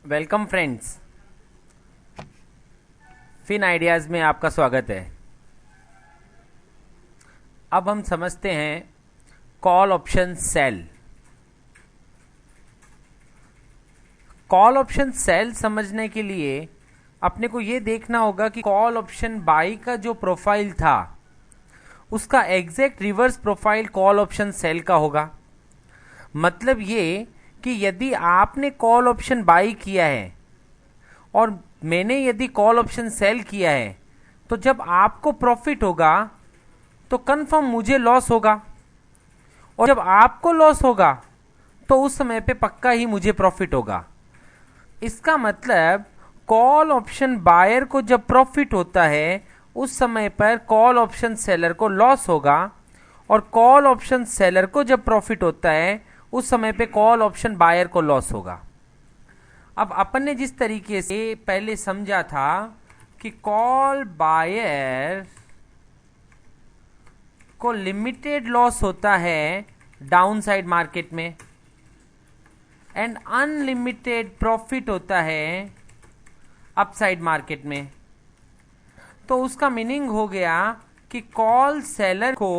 Welcome friends, fin ideas में आपका स्वागत है। अब हम समझते हैं call option sell. Call option sell समझने के लिए अपने को ये देखना होगा कि कॉल ऑप्शन बाई का जो प्रोफाइल था उसका exact reverse profile call option sell का होगा। मतलब ये कि यदि आपने कॉल ऑप्शन बाई किया है और मैंने यदि कॉल ऑप्शन सेल किया है तो जब आपको प्रॉफिट होगा तो कंफर्म मुझे लॉस होगा, और जब आपको लॉस होगा तो उस समय पे पक्का ही मुझे प्रॉफिट होगा। इसका मतलब कॉल ऑप्शन बायर को जब प्रॉफिट होता है उस समय पर कॉल ऑप्शन सेलर को लॉस होगा, और कॉल ऑप्शन सेलर को जब प्रॉफिट होता है उस समय पे कॉल ऑप्शन बायर को लॉस होगा। अब अपन ने जिस तरीके से पहले समझा था कि कॉल बायर को लिमिटेड लॉस होता है डाउन साइड मार्केट में एंड अनलिमिटेड प्रॉफिट होता है अपसाइड मार्केट में, तो उसका मीनिंग हो गया कि कॉल सेलर को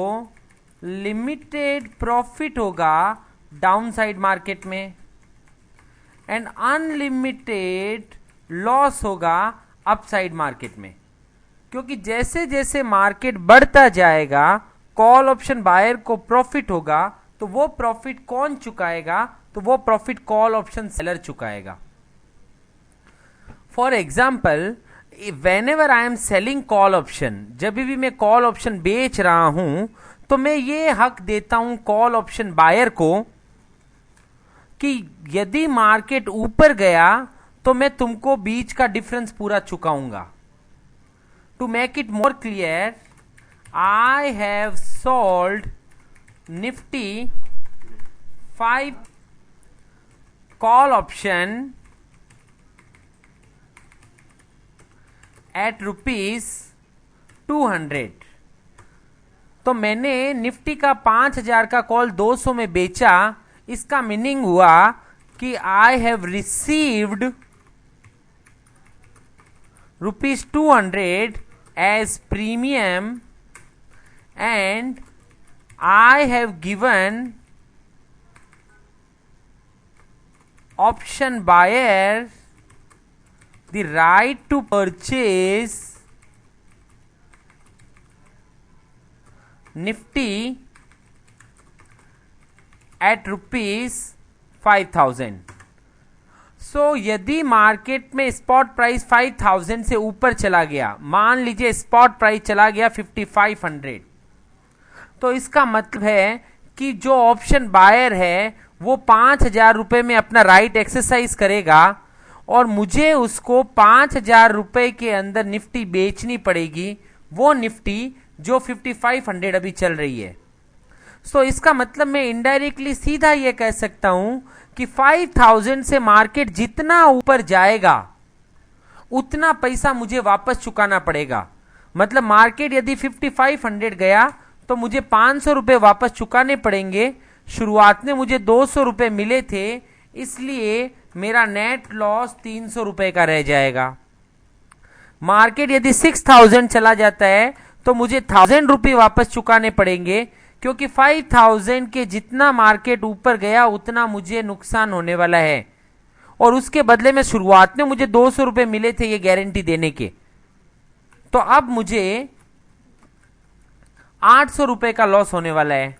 लिमिटेड प्रॉफिट होगा डाउन साइड मार्केट में एंड अनलिमिटेड लॉस होगा अपसाइड मार्केट में। क्योंकि जैसे जैसे मार्केट बढ़ता जाएगा कॉल ऑप्शन बायर को प्रॉफिट होगा, तो वो प्रॉफिट कौन चुकाएगा? तो वो प्रॉफिट कॉल ऑप्शन सेलर चुकाएगा। For example, whenever I am selling call option, जब भी मैं कॉल ऑप्शन बेच रहा हूं तो मैं ये हक देता हूं कॉल ऑप्शन बायर को कि यदि मार्केट ऊपर गया तो मैं तुमको बीच का डिफरेंस पूरा चुकाऊंगा। To make it more clear, I have sold Nifty 5 call option at ₹200। तो मैंने निफ्टी का 5000 का कॉल 200 में बेचा। इसका मीनिंग हुआ कि I have received ₹200 as premium and I have given option buyer the right to purchase Nifty at ₹5,000। So यदि मार्केट में स्पॉट प्राइस 5,000 से ऊपर चला गया, मान लीजिए स्पॉट प्राइस चला गया 5,500, तो इसका मतलब है कि जो ऑप्शन बायर है वो 5,000 रुपए में अपना राइट एक्सरसाइज करेगा और मुझे उसको 5,000 रुपए के अंदर निफ्टी बेचनी पड़ेगी, वो निफ्टी जो 5,500 अभी चल रही है। सो इसका मतलब मैं इनडायरेक्टली सीधा ये कह सकता हूं कि 5,000 से मार्केट जितना ऊपर जाएगा उतना पैसा मुझे वापस चुकाना पड़ेगा। मतलब मार्केट यदि 5,500 गया तो मुझे 500 रुपए वापस चुकाने पड़ेंगे। शुरुआत में मुझे 200 रुपए मिले थे, इसलिए मेरा नेट लॉस 300 रुपए का रह जाएगा। मार्केट यदि 6,000 चला जाता है तो मुझे 1,000 रुपये वापस चुकाने पड़ेंगे, क्योंकि 5,000 के जितना मार्केट ऊपर गया उतना मुझे नुकसान होने वाला है, और उसके बदले में शुरुआत में मुझे 200 रुपये मिले थे ये गारंटी देने के, तो अब मुझे 800 रुपये का लॉस होने वाला है।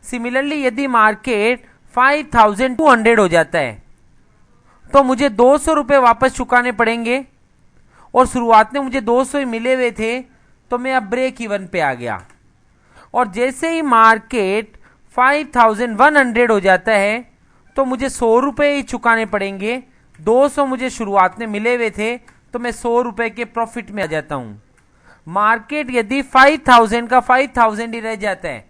सिमिलरली यदि मार्केट 5,200 हो जाता है तो मुझे 200 रुपये वापस चुकाने पड़ेंगे, और शुरुआत में मुझे 200 ही मिले हुए थे, तो मैं अब ब्रेक इवन पे आ गया। और जैसे ही मार्केट 5,100 हो जाता है तो मुझे 100 रुपये ही चुकाने पड़ेंगे। 200 मुझे शुरुआत में मिले हुए थे, तो मैं 100 रुपये के प्रॉफिट में आ जाता हूं। मार्केट यदि 5,000 का 5,000 ही रह जाता है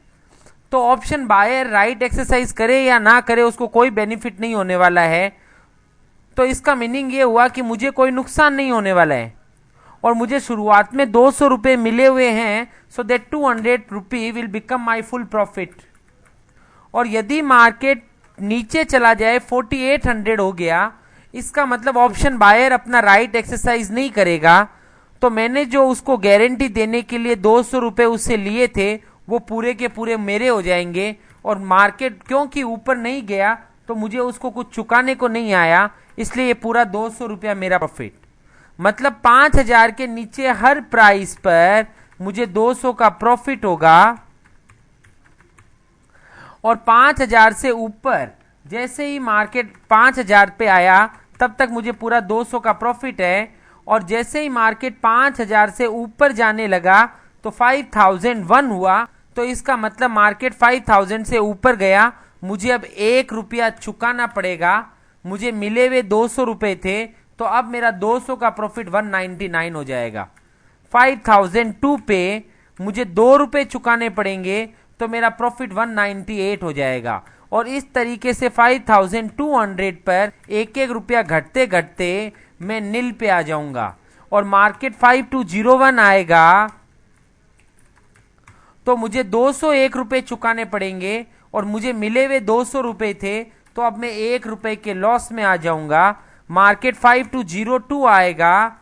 तो ऑप्शन बायर राइट एक्सरसाइज करे या ना करे उसको कोई बेनिफिट नहीं होने वाला है। तो इसका मीनिंग ये हुआ कि मुझे कोई नुकसान नहीं होने वाला है, और मुझे शुरुआत में 200 रुपये मिले हुए हैं, so that 200 rupee will become my full profit. और यदि मार्केट नीचे चला जाए 4800 हो गया, इसका मतलब ऑप्शन बायर अपना राइट एक्सरसाइज नहीं करेगा। तो मैंने जो उसको गारंटी देने के लिए 200 रुपए उससे लिए थे वो पूरे के पूरे मेरे हो जाएंगे, और मार्केट क्योंकि ऊपर नहीं गया तो मुझे उसको कुछ चुकाने को नहीं आया, इसलिए ये पूरा 200 रुपया मेरा प्रॉफिट। मतलब 5000 के नीचे हर प्राइस पर मुझे 200 का प्रॉफिट होगा, और 5000 से ऊपर जैसे ही मार्केट 5000 पे आया तब तक मुझे पूरा 200 का प्रॉफिट है, और जैसे ही मार्केट 5000 से ऊपर जाने लगा तो 5001 हुआ। तो इसका मतलब मार्केट 5000 से ऊपर गया, मुझे अब 1 रुपया चुकाना पड़ेगा। मुझे मिले हुए 200 रुपए थे, तो अब मेरा 200 का प्रॉफिट 199 हो जाएगा। 5002 पे मुझे 2 रुपए चुकाने पड़ेंगे, तो मेरा प्रॉफिट 198 हो जाएगा। और इस तरीके से 5200 पर एक एक रुपया घटते घटते मैं नील पे आ जाऊंगा, और मार्केट 5201 आएगा तो मुझे 201 रुपए चुकाने पड़ेंगे, और मुझे मिले हुए 200 रुपए थे, तो अब मैं 1 रुपए के लॉस में आ जाऊंगा। मार्केट 5202 आएगा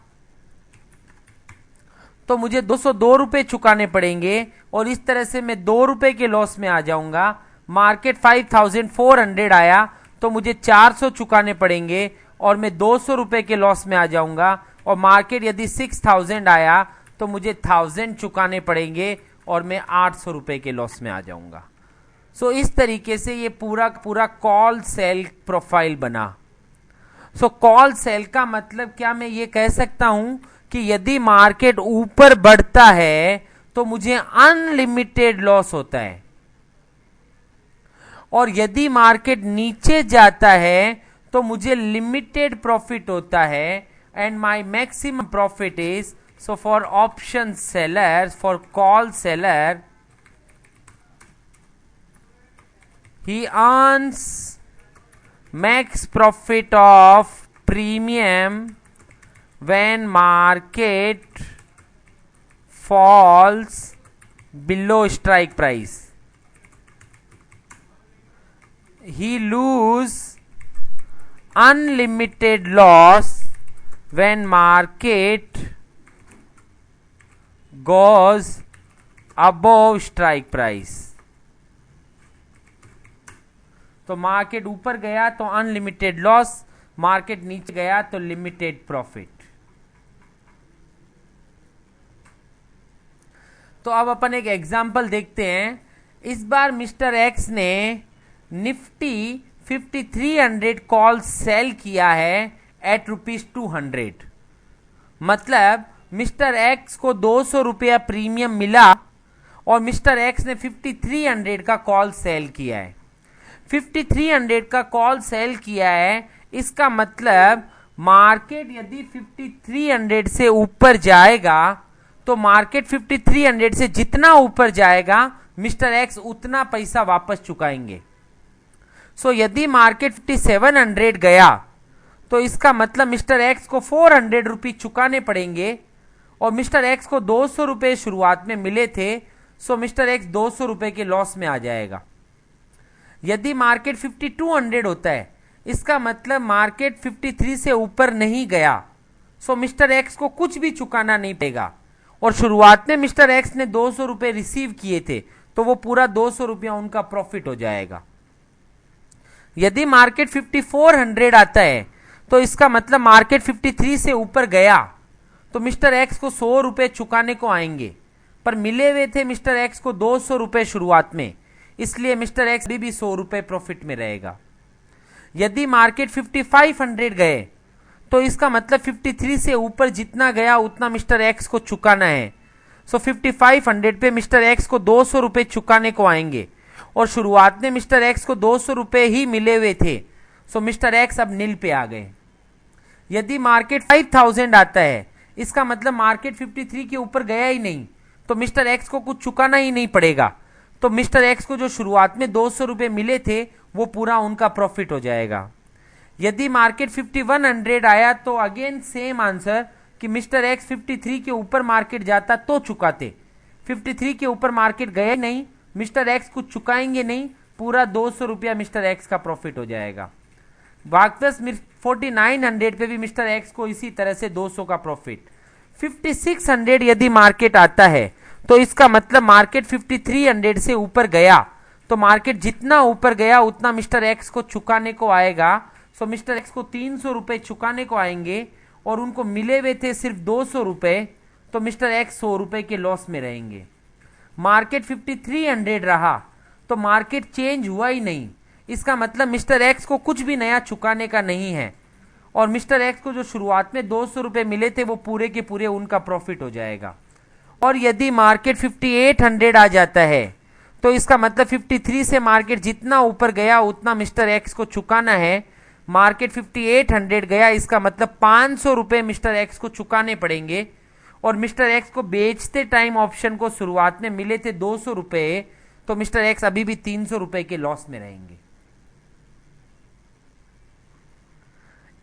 तो मुझे 202 रुपए चुकाने पड़ेंगे, और इस तरह से मैं 2 रुपए के लॉस में आ जाऊंगा। मार्केट 5400 आया तो मुझे 400 चुकाने पड़ेंगे, और मैं 200 रुपए के लॉस में आ जाऊंगा। और मार्केट यदि 6000 आया तो मुझे 1000 चुकाने पड़ेंगे, और मैं 800 रुपए के लॉस में आ जाऊंगा। सो इस तरीके से ये पूरा पूरा कॉल सेल प्रोफाइल बना। सो कॉल सेल का मतलब क्या मैं ये कह सकता हूं कि यदि मार्केट ऊपर बढ़ता है तो मुझे अनलिमिटेड लॉस होता है, और यदि मार्केट नीचे जाता है तो मुझे लिमिटेड प्रॉफिट होता है, and my maximum profit is, so for option sellers, for call seller, he earns max profit of premium when market falls below strike price. He lose unlimited loss when market goes above strike price. तो market ऊपर गया तो unlimited loss, market नीचे गया तो limited profit. तो अब अपन एक एग्जांपल देखते हैं। इस बार मिस्टर एक्स ने निफ्टी 5300 कॉल सेल किया है एट ₹200। मतलब मिस्टर एक्स को 200 रुपया प्रीमियम मिला, और मिस्टर एक्स ने 5300 का कॉल सेल किया है। 5300 का कॉल सेल किया है, इसका मतलब मार्केट यदि 5300 से ऊपर जाएगा तो मार्केट 5300 से जितना ऊपर जाएगा मिस्टर एक्स उतना पैसा वापस चुकाएंगे। सो यदि मार्केट 5700 गया तो इसका मतलब मिस्टर एक्स को 400 रुपये चुकाने पड़ेंगे, और मिस्टर एक्स को 200 रुपये शुरुआत में मिले थे, सो मिस्टर एक्स 200 रुपये के लॉस में आ जाएगा। यदि मार्केट 5200 होता है, इसका मतलब मार्केट 53 से ऊपर नहीं गया, सो मिस्टर एक्स को कुछ भी चुकाना नहीं पड़ेगा, और शुरुआत में मिस्टर एक्स ने 200 रुपये रिसीव किए थे तो वो पूरा 200 रुपया उनका प्रॉफिट हो जाएगा। यदि मार्केट 5400 आता है तो इसका मतलब मार्केट 53 से ऊपर गया तो मिस्टर एक्स को 100 रुपये चुकाने को आएंगे, पर मिले हुए थे मिस्टर एक्स को 200 रुपये शुरुआत में, इसलिए मिस्टर एक्स भी 100 रुपये प्रॉफिट में रहेगा। यदि मार्केट 5500 गए तो इसका मतलब 53 से ऊपर जितना गया उतना मिस्टर एक्स को चुकाना है। सो 5500 पे मिस्टर एक्स को 200 रुपये चुकाने को आएंगे, और शुरुआत में मिस्टर एक्स को 200 रुपये ही मिले हुए थे, सो मिस्टर एक्स अब नील पे आ गए। यदि मार्केट 5000 आता है, इसका मतलब मार्केट 53 के ऊपर गया ही नहीं, तो मिस्टर एक्स को कुछ चुकाना ही नहीं पड़ेगा, तो मिस्टर एक्स को जो शुरुआत में 200 रुपये मिले थे वो पूरा उनका प्रॉफिट हो जाएगा। यदि मार्केट 5100 आया तो अगेन सेम आंसर कि मिस्टर एक्स 53 के ऊपर मार्केट जाता तो चुकाते, 53 के ऊपर मार्केट गए नहीं, मिस्टर एक्स कुछ चुकाएंगे नहीं, पूरा 200 रुपया मिस्टर एक्स का प्रॉफिट हो जाएगा। वापस 4900 पे भी मिस्टर एक्स को इसी तरह से 200 का प्रॉफिट। 5600 यदि मार्केट आता है तो इसका मतलब मार्केट 5300 से ऊपर गया, तो मार्केट जितना ऊपर गया उतना मिस्टर एक्स को चुकाने को आएगा। सो मिस्टर एक्स को 300 रुपए चुकाने को आएंगे और उनको मिले हुए थे सिर्फ 200 रुपए, तो मिस्टर एक्स 100 रुपए के लॉस में रहेंगे। मार्केट 5300 रहा तो मार्केट चेंज हुआ ही नहीं, इसका मतलब मिस्टर एक्स को कुछ भी नया चुकाने का नहीं है और मिस्टर एक्स को जो शुरुआत में 200 रुपए मिले थे वो पूरे के पूरे उनका प्रॉफिट हो जाएगा। और यदि मार्केट 5800 आ जाता है तो इसका मतलब 53 से मार्केट जितना ऊपर गया उतना मिस्टर एक्स को चुकाना है। मार्केट 5800 गया, इसका मतलब 500 रुपए मिस्टर एक्स को चुकाने पड़ेंगे और मिस्टर एक्स को बेचते टाइम ऑप्शन को शुरुआत में मिले थे 200 रुपए, तो मिस्टर एक्स अभी भी 300 रुपए के लॉस में रहेंगे।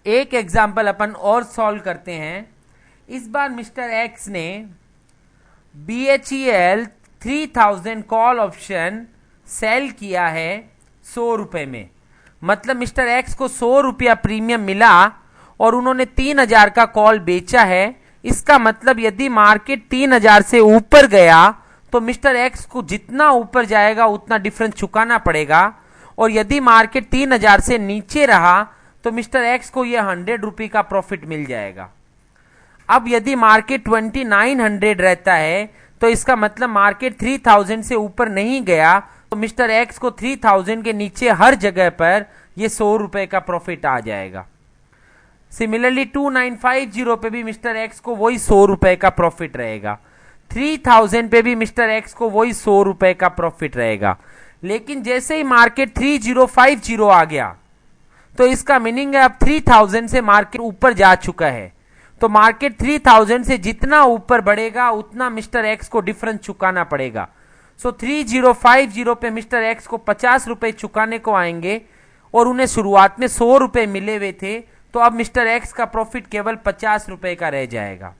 एक एग्जाम्पल अपन और सॉल्व करते हैं। इस बार मिस्टर एक्स ने BHEL 3000 कॉल ऑप्शन सेल किया है 100 रुपए में, मतलब मिस्टर एक्स को 100 रुपया प्रीमियम मिला और उन्होंने 3000 का कॉल बेचा है। इसका मतलब यदि मार्केट 3000 से ऊपर गया तो मिस्टर एक्स को जितना ऊपर जाएगा उतना डिफरेंस चुकाना पड़ेगा, और यदि मार्केट 3000 से नीचे रहा तो मिस्टर एक्स को यह 100 रुपये का प्रॉफिट मिल जाएगा। अब यदि मार्केट 2900 रहता है तो इसका मतलब मार्केट 3000 से ऊपर नहीं गया तो मिस्टर एक्स को 3000 के नीचे हर जगह पर यह 100 रुपए का प्रॉफिट आ जाएगा। सिमिलरली 2950 पे भी मिस्टर एक्स को वही 100 रुपए का प्रॉफिट रहेगा। 3000 पे भी मिस्टर एक्स को वही 100 रुपए का प्रॉफिट रहेगा। लेकिन जैसे ही मार्केट 3050 आ गया तो इसका मीनिंग है अब 3000 से मार्केट ऊपर जा चुका है, तो मार्केट 3000 से जितना ऊपर बढ़ेगा उतना मिस्टर एक्स को डिफरेंस चुकाना पड़ेगा। सो 3050 पे मिस्टर एक्स को 50 रुपए चुकाने को आएंगे और उन्हें शुरुआत में 100 रुपए मिले हुए थे, तो अब मिस्टर एक्स का प्रॉफिट केवल 50 रुपए का रह जाएगा।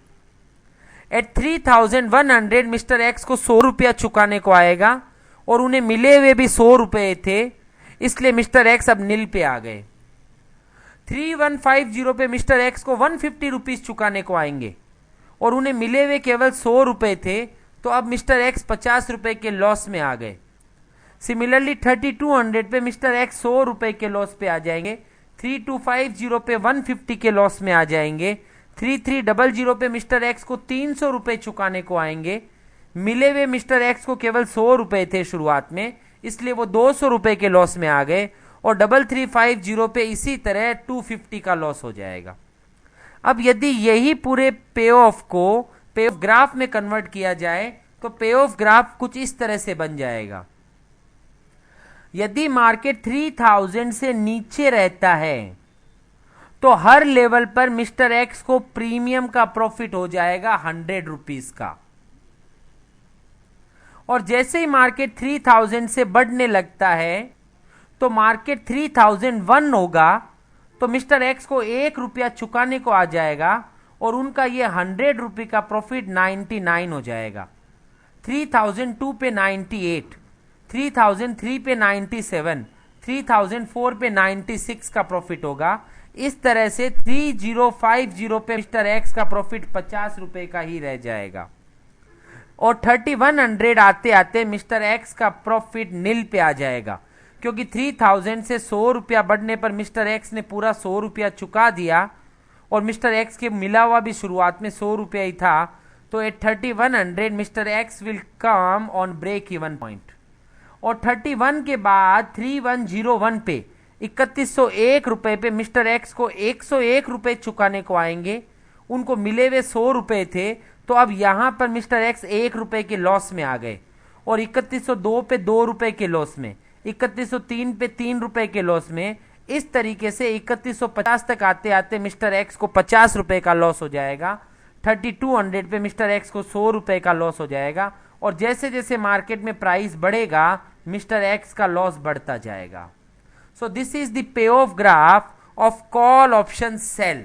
एट 3100 मिस्टर एक्स को 100 रुपया चुकाने को आएगा और उन्हें मिले हुए भी 100 रुपए थे, इसलिए मिस्टर एक्स अब नील पे आ गए। 3150 पे मिस्टर एक्स को 150 रुपीज चुकाने को आएंगे और उन्हें मिले हुए केवल 100 रुपए थे, तो अब मिस्टर एक्स 50 रुपए के लॉस में आ गए। सिमिलरली 3200 पे मिस्टर एक्स 100 रुपए के लॉस पे आ जाएंगे। 3250 पे 150 के लॉस में आ जाएंगे। 3300 पे मिस्टर एक्स को 300 रुपए चुकाने को आएंगे। मिले हुए मिस्टर एक्स को केवल 100 रुपए थे शुरुआत में, इसलिए वो 200 रुपए के लॉस में आ गए। और 3350 पे इसी तरह 250 का लॉस हो जाएगा। अब यदि यही पूरे पे ऑफ को पे ऑफ ग्राफ में कन्वर्ट किया जाए तो पे ऑफ ग्राफ कुछ इस तरह से बन जाएगा। यदि मार्केट 3000 से नीचे रहता है तो हर लेवल पर मिस्टर एक्स को प्रीमियम का प्रॉफिट हो जाएगा 100 रुपीज का, और जैसे ही मार्केट 3000 से बढ़ने लगता है तो मार्केट 3001 होगा तो मिस्टर एक्स को 1 रुपया चुकाने को आ जाएगा और उनका ये 100 रुपये का प्रॉफिट 99 हो जाएगा। 3002 पे 98, 3003 पे 97, 3004 पे 96 का प्रॉफिट होगा। इस तरह से 3050 पे मिस्टर एक्स का प्रॉफिट 50 रुपए का ही रह जाएगा और 3100 आते आते मिस्टर एक्स का प्रॉफिट नील पे आ जाएगा, क्योंकि 3000 से 100 रुपया बढ़ने पर मिस्टर एक्स ने पूरा 100 रुपया चुका दिया और मिस्टर एक्स के मिला हुआ भी शुरुआत में 100 रुपया ही था। तो at 3100 mister X will come on break even point, और 31 के बाद 3101 पे 3101 रुपए पे मिस्टर एक्स को 101 रुपए चुकाने को आएंगे। उनको मिले हुए 100 रुपए थे, तो अब यहां पर मिस्टर एक्स 1 रुपए के लॉस में आ गए और 3102 पे 2 रुपए के लॉस में, 3103 पे 3 रुपए के लॉस में। इस तरीके से 3150 तक आते आते मिस्टर एक्स को 50 रुपए का लॉस हो जाएगा। 3200 पे मिस्टर एक्स को 100 रुपए का लॉस हो जाएगा, और जैसे जैसे मार्केट में प्राइस बढ़ेगा मिस्टर एक्स का लॉस बढ़ता जाएगा। So this is the pay of graph of call option sell.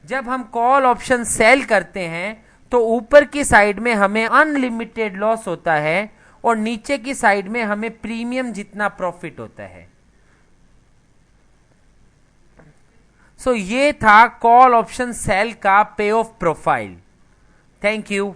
जब हम कॉल ऑप्शन सेल करते हैं तो ऊपर की साइड में हमें अनलिमिटेड लॉस होता है और नीचे की साइड में हमें प्रीमियम जितना प्रॉफिट होता है। सो ये था कॉल ऑप्शन सेल का पे ऑफ प्रोफाइल। Thank you.